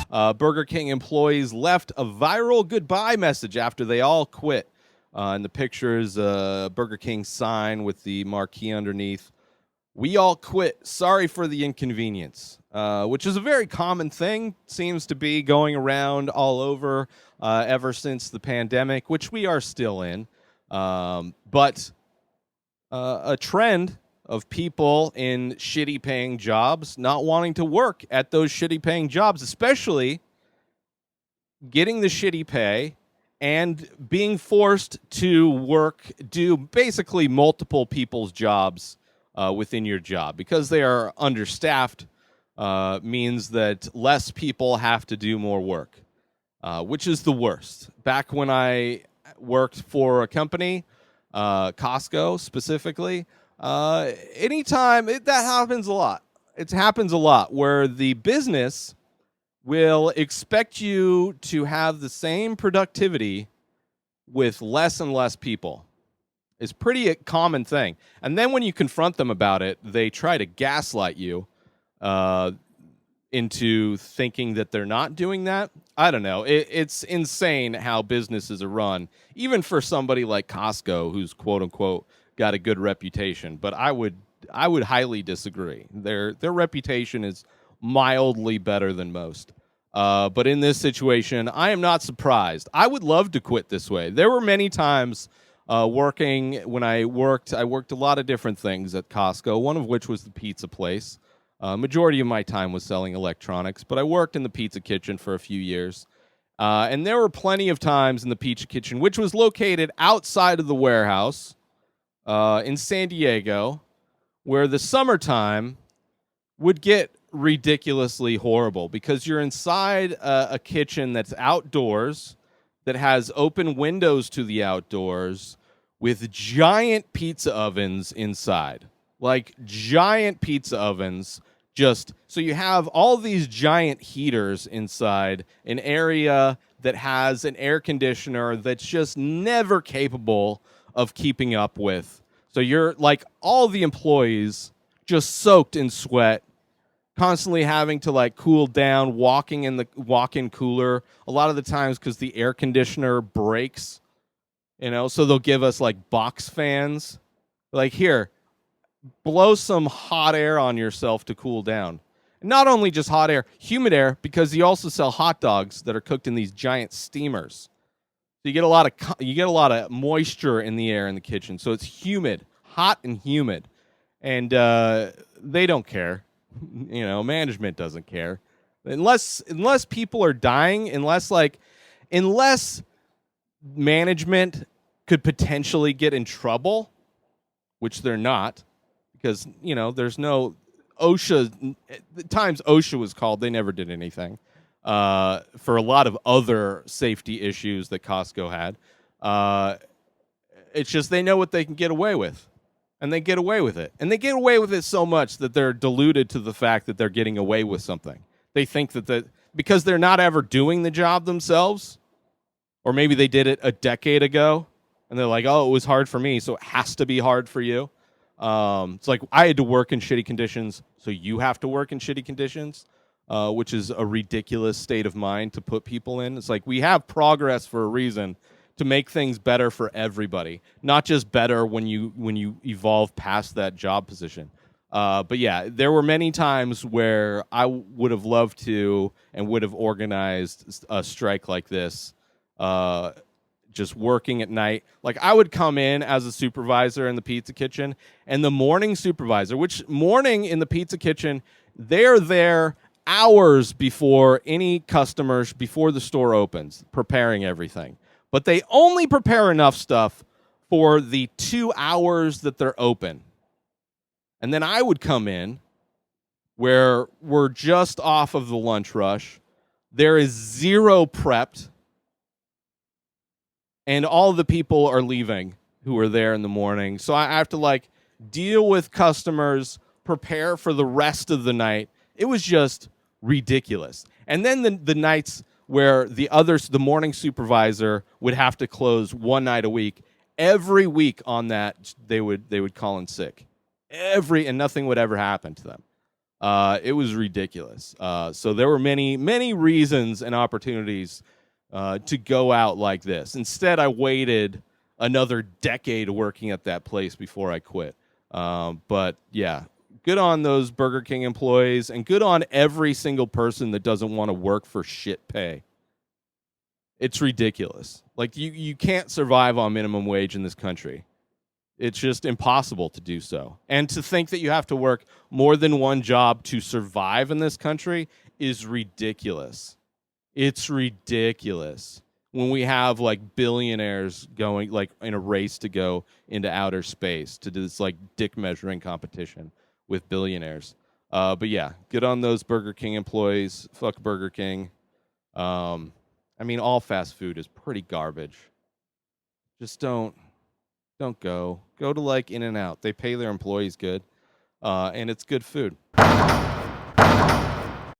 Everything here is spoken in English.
Burger King employees left a viral goodbye message after they all quit. And the picture is a Burger King sign with the marquee underneath. We all quit. Sorry for the inconvenience, which is a very common thing, seems to be going around all over ever since the pandemic, which we are still in. But a trend of people in shitty paying jobs not wanting to work at those shitty paying jobs, especially getting the shitty pay and being forced to do basically multiple people's jobs within your job because they are understaffed. Means that less people have to do more work, which is the worst. Back when I worked for a company, Costco specifically, anytime that happens a lot. It happens a lot where the business will expect you to have the same productivity with less and less people. It's pretty common thing. And then when you confront them about it, they try to gaslight you into thinking that they're not doing that. I don't know. It's insane how businesses are run, even for somebody like Costco, who's quote unquote got a good reputation. But I would highly disagree. Their reputation is mildly better than most. But in this situation, I am not surprised. I would love to quit this way. There were many times working when I worked a lot of different things at Costco, one of which was the pizza place. Majority of my time was selling electronics, but I worked in the pizza kitchen for a few years. And there were plenty of times in the pizza kitchen, which was located outside of the warehouse in San Diego, where the summertime would get ridiculously horrible because you're inside a kitchen that's outdoors, that has open windows to the outdoors, with giant pizza ovens inside. Like giant pizza ovens. Just so you have all these giant heaters inside an area that has an air conditioner that's just never capable of keeping up with. So you're like all the employees just soaked in sweat, constantly having to like cool down, walking in the walk-in cooler a lot of the times because the air conditioner breaks, so they'll give us like box fans. Like, here, blow some hot air on yourself to cool down. Not only just hot air, humid air, because you also sell hot dogs that are cooked in these giant steamers. So you get a lot of moisture in the air in the kitchen. So it's humid, hot and humid. And they don't care. Management doesn't care. Unless people are dying, unless management could potentially get in trouble, which they're not, because, there's no OSHA. The times OSHA was called, they never did anything for a lot of other safety issues that Costco had. It's just they know what they can get away with, and they get away with it. And they get away with it so much that they're deluded to the fact that they're getting away with something. They think that because they're not ever doing the job themselves, or maybe they did it a decade ago, and they're like, oh, it was hard for me, so it has to be hard for you. It's like, I had to work in shitty conditions, so you have to work in shitty conditions, which is a ridiculous state of mind to put people in. It's like, we have progress for a reason, to make things better for everybody, not just better when you evolve past that job position. But yeah, there were many times where I would have loved to and would have organized a strike like this, just working at night. Like, I would come in as a supervisor in the pizza kitchen, and the morning supervisor, which morning in the pizza kitchen, they're there hours before any customers, before the store opens, preparing everything. But they only prepare enough stuff for the 2 hours that they're open. And then I would come in where we're just off of the lunch rush. There is zero prepped. And all the people are leaving who are there in the morning. So I have to deal with customers, prepare for the rest of the night. It was just ridiculous. And then the nights where the morning supervisor would have to close one night a week. Every week on that, they would call in sick. And nothing would ever happen to them. It was ridiculous. So there were many reasons and opportunities to go out like this. Instead, I waited another decade working at that place before I quit. But yeah, good on those Burger King employees, and good on every single person that doesn't want to work for shit pay. It's ridiculous. Like you can't survive on minimum wage in this country. It's just impossible to do so. And to think that you have to work more than one job to survive in this country is ridiculous. It's ridiculous. When we have like billionaires going like in a race to go into outer space to do this like dick measuring competition with billionaires. But yeah, good on those Burger King employees. Fuck Burger King. I mean, all fast food is pretty garbage. Just don't go. Go to like In-N-Out. They pay their employees good, and it's good food.